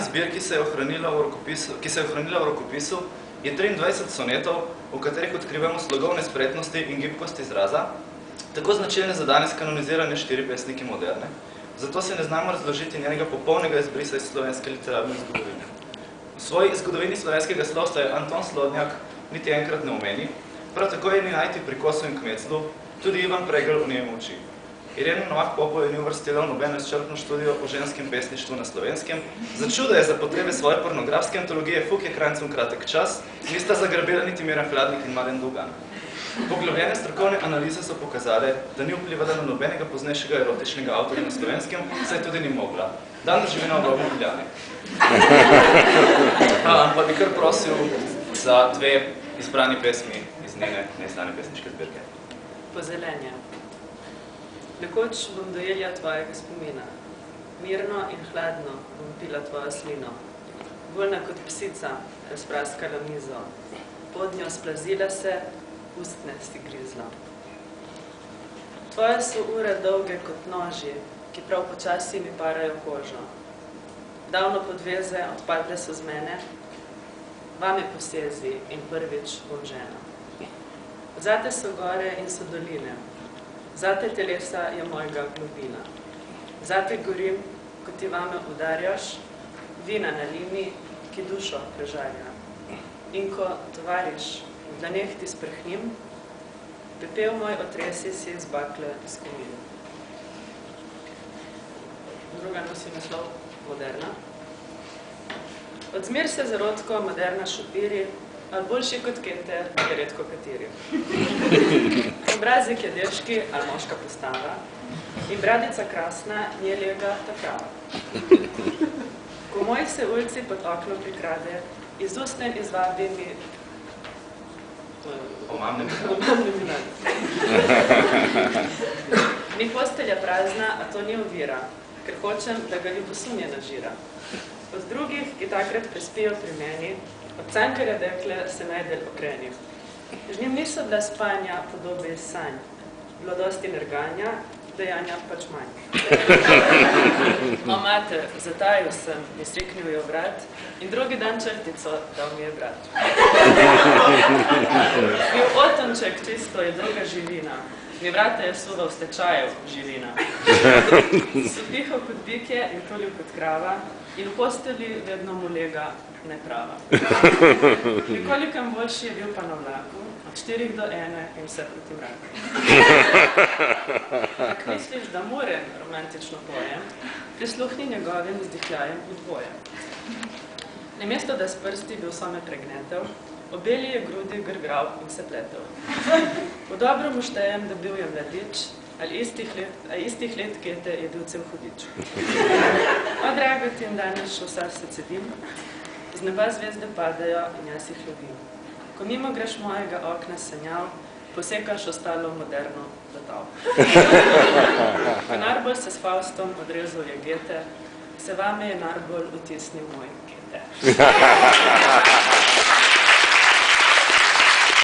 zbir, ki se je ohranila v rokopisu, je 23 sonetov, v katerih odkrivamo slogovne spretnosti in gibkost izraza, tako značilne za danes kanonizirane 4 pesniki moderne. Zato se ne znamo razložiti njenega popolnega izbrisa iz slovenske literarne zgodovine. V svoji zgodovini slovenskega slovstva je Anton Slodnjak niti enkrat ne omeni, prav tako je ni najti pri Kosu in Kmeclu, tudi Ivan Pregl v njem uči. Irena Novak Popov je ni uvrstila v nobeno izčrpno študijo o ženskem pesništvu na slovenskem. Za čudo je za potrebe svoje pornografske antologije Fuk je Kranjcem kratek čas, nista zagrabila niti Miran Hladnik in Marjan Dugan. Poglobljene strokovne analize so pokazale, da ni vplivala na nobenega poznejšega erotičnega avtorja na slovenskem, saj tudi ni mogla. Danes živi na obrobni Ljubljani. Pa bi kar prosil za 2 izbrani pesmi iz njene neznane pesniške zbirke. Pozelenje. Nekoč bom dojelja tvojega spomina. Mirno in hladno bom pila tvojo slino. Voljna kot psica razpraskala mizo. Pod njo splazila se, ustne si grizla. Tvoje so ure dolge kot noži, ki prav počasi mi parajo kožo. Davno podveze odpadle so z mene, vame posezi in prvič bom žena. Zate so gore in so doline, zate telesa je mojega globina. Zate gorim, ko ti vame udarjaš, vina na lini, ki dušo prežarja. In ko tovariš, v dlaneh ti sprehnim, pepel moj otresi si iz bakle s komin. Druga nosi naslov Moderna. Odzmer se zarodko moderna šopiri, ali boljši kot kete je redko kateri. Obrazik je dečki ali moška postava in bradica krasna, nje lega ta prava. Ko moj se ulici pod okno prikrade, iz usten izvabi mi Omamne minade. Mi postelja prazna, a to ni ovira, ker hočem, da ga ljubosumje nažira. Od drugih, ki takrat prespijo pri meni, od cankarja dekle se najdel okreni. Z njim niso bila spanja podobe iz sanj, bilo dosti nerganja, dejanja pač manj. O, mater, zatajil sem, mi sriknil je obrat in drugi dan črtico dal mi je brat. Bil otonček čisto je druga živina, mi vrata je suva v stečaju živina. So tiho kot bikje in tulil kot krava in v posteli vedno mu lega neprava. Nikolikem boljši je bil pa na vlaku, od 4 do 1 in vse proti mraku. Ak misliš, da more romantično pojem, prisluhni njegovim vzdihljajem v dvoje. Namesto da s prsti bil some pregnetel, obeli je grudi grgrav in se pletel. V dobro mu štejem, da bil je mladič, ali istih let kete je bil cel hudič. O, drago ti in danes še vsa se cedim, z neba zvezde padajo in jaz jih ljubim. Ko mimo greš mojega okna sanjav, posekaš ostalo moderno letav. Ko narbolj se s Faustom odrezal je gete, se vame je narbolj utisnil moj kete.